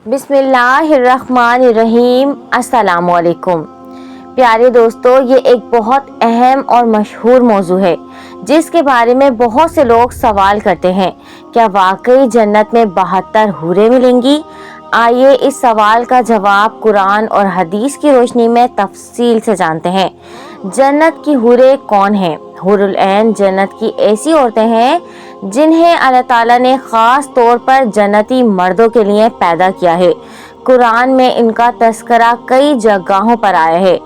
بسم اللہ الرحمن الرحیم۔ السلام علیکم پیارے دوستو، یہ ایک بہت اہم اور مشہور موضوع ہے جس کے بارے میں بہت سے لوگ سوال کرتے ہیں، کیا واقعی جنت میں 72 حوریں ملیں گی؟ آئیے اس سوال کا جواب قرآن اور حدیث کی روشنی میں تفصیل سے جانتے ہیں۔ جنت کی حوریں کون ہیں؟ حور العین جنت کی ایسی عورتیں ہیں جنہیں اللہ تعالیٰ نے خاص طور پر جنتی مردوں کے لیے پیدا کیا ہے۔ قرآن میں ان کا تذکرہ کئی جگہوں پر آیا ہے۔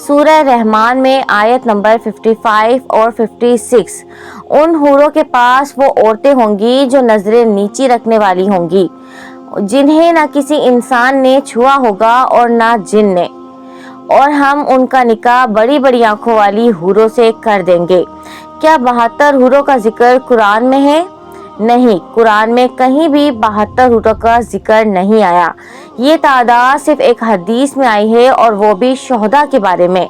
سورہ رحمان میں آیت نمبر 55 اور 56، ان حوروں کے پاس وہ عورتیں ہوں گی جو نظریں نیچی رکھنے والی ہوں گی، جنہیں نہ کسی انسان نے چھوا ہوگا اور نہ جن نے، اور ہم ان کا نکاح بڑی بڑی آنکھوں والی حوروں سے کر دیں گے۔ کیا 72 حوروں کا ذکر قرآن میں ہے؟ نہیں، قرآن میں کہیں بھی 72 حوروں کا ذکر نہیں آیا۔ یہ تعداد صرف ایک حدیث میں آئی ہے، اور وہ بھی شہداء کے بارے میں۔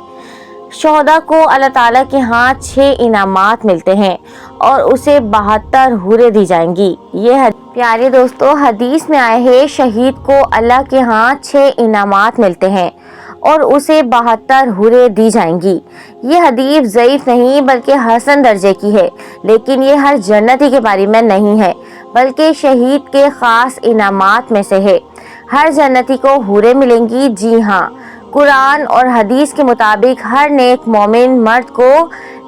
شہداء کو اللہ تعالیٰ کے ہاں 6 انعامات ملتے ہیں اور اسے 72 حوریں دی جائیں گی۔ یہ پیارے دوستو، حدیث میں آئے ہے شہید کو اللہ کے ہاں 6 انعامات ملتے ہیں اور اسے 72 حوریں دی جائیں گی۔ یہ حدیث ضعیف نہیں بلکہ حسن درجے کی ہے، لیکن یہ ہر جنتی کے بارے میں نہیں ہے بلکہ شہید کے خاص انعامات میں سے ہے۔ ہر جنتی کو حوریں ملیں گی؟ جی ہاں، قرآن اور حدیث کے مطابق ہر نیک مومن مرد کو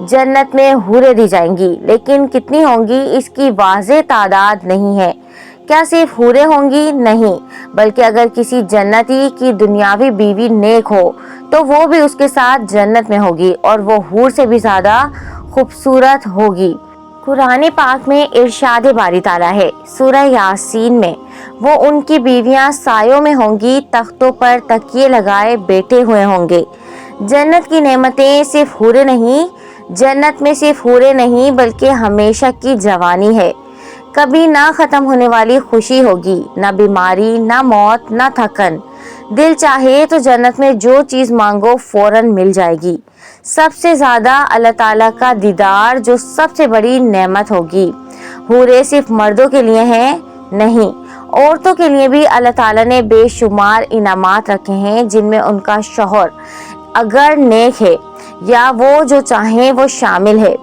جنت میں حوریں دی جائیں گی، لیکن کتنی ہوں گی اس کی واضح تعداد نہیں ہے۔ کیا صرف حوریں ہوں گی؟ نہیں، بلکہ اگر کسی جنتی کی دنیاوی بیوی نیک ہو تو وہ بھی اس کے ساتھ جنت میں ہوگی، اور وہ حور سے بھی زیادہ خوبصورت ہوگی۔ قرآن پاک میں ارشاد باری تعالیٰ ہے سورہ یاسین میں، وہ ان کی بیویاں سایوں میں ہوں گی، تختوں پر تکیے لگائے بیٹھے ہوئے ہوں گے۔ جنت کی نعمتیں صرف حوریں نہیں، جنت میں صرف حوریں نہیں بلکہ ہمیشہ کی جوانی ہے۔ کبھی نہ ختم ہونے والی خوشی ہوگی، نہ بیماری، نہ موت، نہ تھکن۔ دل چاہے تو جنت میں جو چیز مانگو فوراً مل جائے گی۔ سب سے زیادہ اللہ تعالیٰ کا دیدار جو سب سے بڑی نعمت ہوگی۔ حوریں صرف مردوں کے لیے ہیں؟ نہیں، عورتوں کے لیے بھی اللہ تعالیٰ نے بے شمار انعامات رکھے ہیں، جن میں ان کا شوہر اگر نیک ہے یا وہ جو چاہیں وہ شامل ہے۔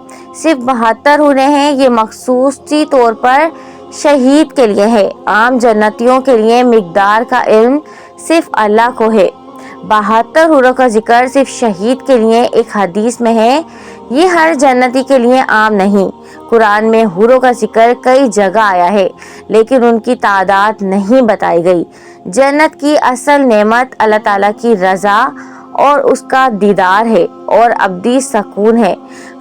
صرف 72 حوریں ہیں، یہ مخصوصی طور پر شہید کے لیے ہے۔ عام جنتیوں کے لیے مقدار کا علم صرف اللہ کو ہے۔ 72 حوروں کا ذکر صرف شہید کے لیے ایک حدیث میں ہے، یہ ہر جنتی کے لیے عام نہیں۔ قرآن میں حوروں کا ذکر کئی جگہ آیا ہے، لیکن ان کی تعداد نہیں بتائی گئی۔ جنت کی اصل نعمت اللہ تعالیٰ کی رضا اور اس کا دیدار ہے، اور ابدی سکون ہے۔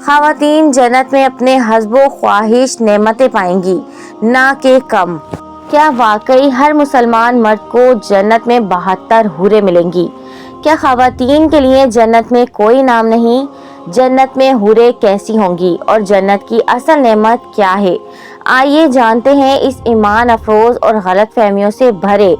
خواتین جنت میں اپنے حسب و خواہش نعمتیں پائیں گی، نہ کہ کم۔ کیا واقعی ہر مسلمان مرد کو جنت میں 72 حوریں ملیں گی؟ کیا خواتین کے لیے جنت میں کوئی نام نہیں؟ جنت میں حوریں کیسی ہوں گی اور جنت کی اصل نعمت کیا ہے؟ آئیے جانتے ہیں اس ایمان افروز اور غلط فہمیوں سے بھرے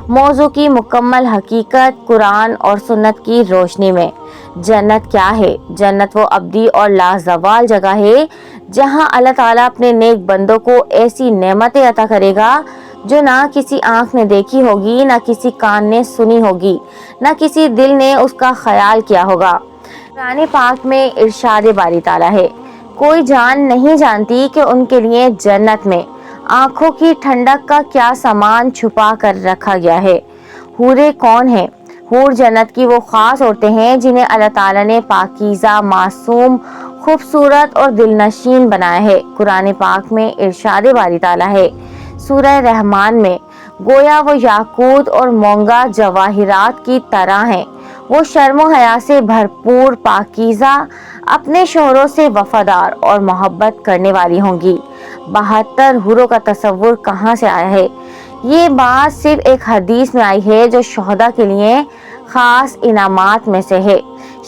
موضوع کی مکمل حقیقت قرآن اور سنت کی روشنی میں۔ جنت کیا ہے؟ جنت وہ ابدی اور لازوال جگہ ہے جہاں اللہ تعالیٰ اپنے نیک بندوں کو ایسی نعمتیں عطا کرے گا جو نہ کسی آنکھ نے دیکھی ہوگی، نہ کسی کان نے سنی ہوگی، نہ کسی دل نے اس کا خیال کیا ہوگا۔ قرآن پاک میں ارشاد باری تعالیٰ ہے، کوئی جان نہیں جانتی کہ ان کے لیے جنت میں آنکھوں کی ٹھنڈک کا کیا سامان چھپا کر رکھا گیا ہے۔ حوریں کون ہیں؟ حور جنت کی وہ خاص عورتیں ہیں جنہیں اللہ تعالیٰ نے پاکیزہ، معصوم، خوبصورت اور دل نشین بنایا ہے۔ قرآن پاک میں ارشاد باری تعالیٰ ہے سورہ رحمان میں، گویا وہ یاقوت اور مونگا جواہرات کی طرح ہیں، وہ شرم و حیا سے بھرپور، پاکیزہ، اپنے شوہروں سے وفادار اور محبت کرنے والی ہوں گی۔ 72 حوروں کا تصور کہاں سے آیا ہے؟ یہ بات صرف ایک حدیث میں آئی ہے جو شہداء کے لیے خاص انعامات میں سے ہے۔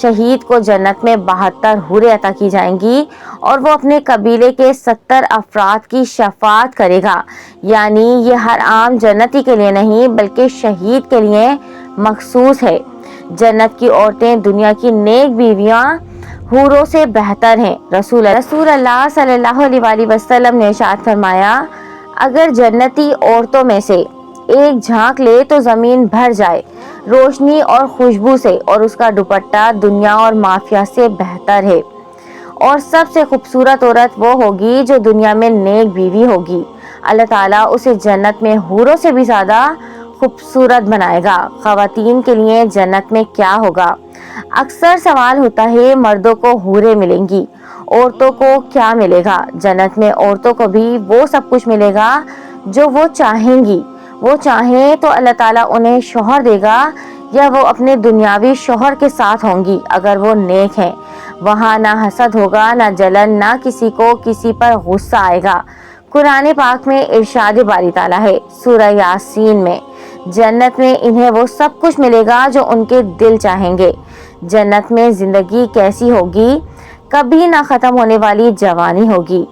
شہید کو جنت میں 72 حوریں عطا کی جائیں گی اور وہ اپنے قبیلے کے 70 افراد کی شفاعت کرے گا، یعنی یہ ہر عام جنتی کے لیے نہیں بلکہ شہید کے لیے مخصوص ہے۔ جنت کی عورتیں دنیا کی نیک بیویاں حوروں سے بہتر ہیں۔ رسول اللہ صلی اللہ علیہ وسلم نے ارشاد فرمایا، اگر جنتی عورتوں میں سے ایک جھانک لے تو زمین بھر جائے روشنی اور خوشبو سے، اور اس کا دوپٹہ دنیا اور مافیا سے بہتر ہے۔ اور سب سے خوبصورت عورت وہ ہوگی جو دنیا میں نیک بیوی ہوگی۔ اللہ تعالیٰ اسے جنت میں حوروں سے بھی زیادہ خوبصورت بنائے گا۔ خواتین کے لیے جنت میں کیا ہوگا؟ اکثر سوال ہوتا ہے، مردوں کو حوریں ملیں گی، عورتوں کو کیا ملے گا؟ جنت میں عورتوں کو بھی وہ سب کچھ ملے گا جو وہ چاہیں گی۔ وہ چاہیں تو اللہ تعالیٰ انہیں شوہر دے گا، یا وہ اپنے دنیاوی شوہر کے ساتھ ہوں گی اگر وہ نیک ہیں۔ وہاں نہ حسد ہوگا، نہ جلن، نہ کسی کو کسی پر غصہ آئے گا۔ قرآن پاک میں ارشاد باری تعالیٰ ہے سورہ یاسین میں، جنت میں انہیں وہ سب کچھ ملے گا جو ان کے دل چاہیں گے۔ جنت میں زندگی کیسی ہوگی؟ کبھی نہ ختم ہونے والی جوانی ہوگی،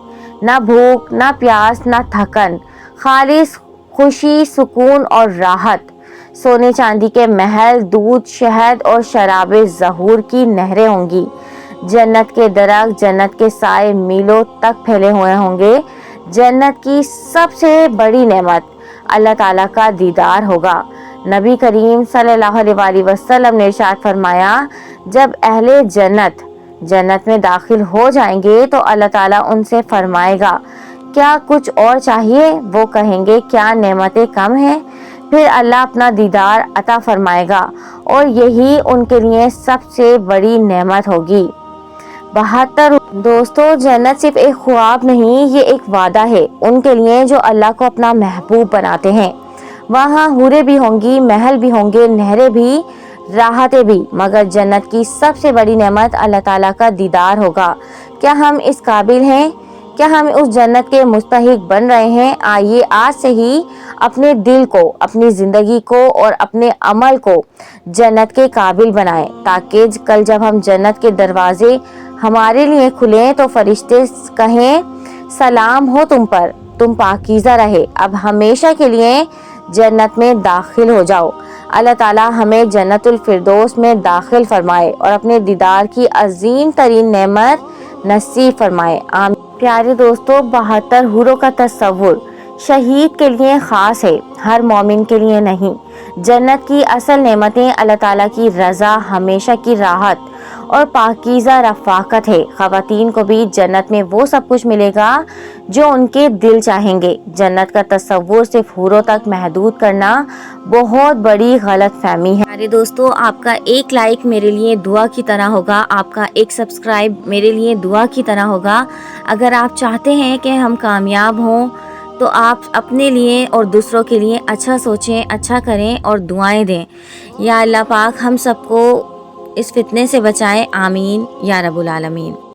نہ بھوک، نہ پیاس، نہ تھکن، خالص خوشی، سکون اور راحت۔ سونے چاندی کے محل، دودھ، شہد اور شراب ظہور کی نہریں ہوں گی۔ جنت کے درخت، جنت کے سائے میلوں تک پھیلے ہوئے ہوں گے۔ جنت کی سب سے بڑی نعمت اللہ تعالیٰ کا دیدار ہوگا۔ نبی کریم صلی اللہ علیہ وسلم نے ارشاد فرمایا، جب اہل جنت میں داخل ہو جائیں گے تو اللہ تعالیٰ ان سے فرمائے گا، کیا کچھ اور چاہیے؟ وہ کہیں گے، کیا نعمتیں کم ہیں؟ پھر اللہ اپنا دیدار عطا فرمائے گا، اور یہی ان کے لیے سب سے بڑی نعمت ہوگی۔ 72 دوستو، جنت صرف ایک خواب نہیں، یہ ایک وعدہ ہے ان کے لیے جو اللہ کو اپنا محبوب بناتے ہیں۔ وہاں حوریں بھی ہوں گی، محل بھی ہوں گے، نہریں بھی، راحتیں بھی، مگر جنت کی سب سے بڑی نعمت اللہ تعالیٰ کا دیدار ہوگا۔ کیا ہم اس قابل ہیں؟ کیا ہم اس جنت کے مستحق بن رہے ہیں؟ آئیے آج سے ہی اپنے دل کو، اپنی زندگی کو اور اپنے عمل کو جنت کے قابل بنائیں، تاکہ کل جب ہم جنت کے دروازے ہمارے لیے کھلیں تو فرشتے کہیں، سلام ہو تم پر، تم پاکیزہ رہے، اب ہمیشہ کے لیے جنت میں داخل ہو جاؤ۔ اللہ تعالیٰ ہمیں جنت الفردوس میں داخل فرمائے اور اپنے دیدار کی عظیم ترین نعمت نصیب فرمائے، آمین۔ پیارے دوستو، 72 حوروں کا تصور شہید کے لیے خاص ہے، ہر مومن کے لیے نہیں۔ جنت کی اصل نعمتیں اللہ تعالیٰ کی رضا، ہمیشہ کی راحت اور پاکیزہ رفاقت ہے۔ خواتین کو بھی جنت میں وہ سب کچھ ملے گا جو ان کے دل چاہیں گے۔ جنت کا تصور صرف حوروں تک محدود کرنا بہت بڑی غلط فہمی ہے۔ میرے دوستو، آپ کا ایک لائک میرے لیے دعا کی طرح ہوگا، آپ کا ایک سبسکرائب میرے لیے دعا کی طرح ہوگا۔ اگر آپ چاہتے ہیں کہ ہم کامیاب ہوں تو آپ اپنے لیے اور دوسروں کے لیے اچھا سوچیں، اچھا کریں اور دعائیں دیں۔ یا اللہ پاک ہم سب کو اس فتنے سے بچائے، آمین یا رب العالمین۔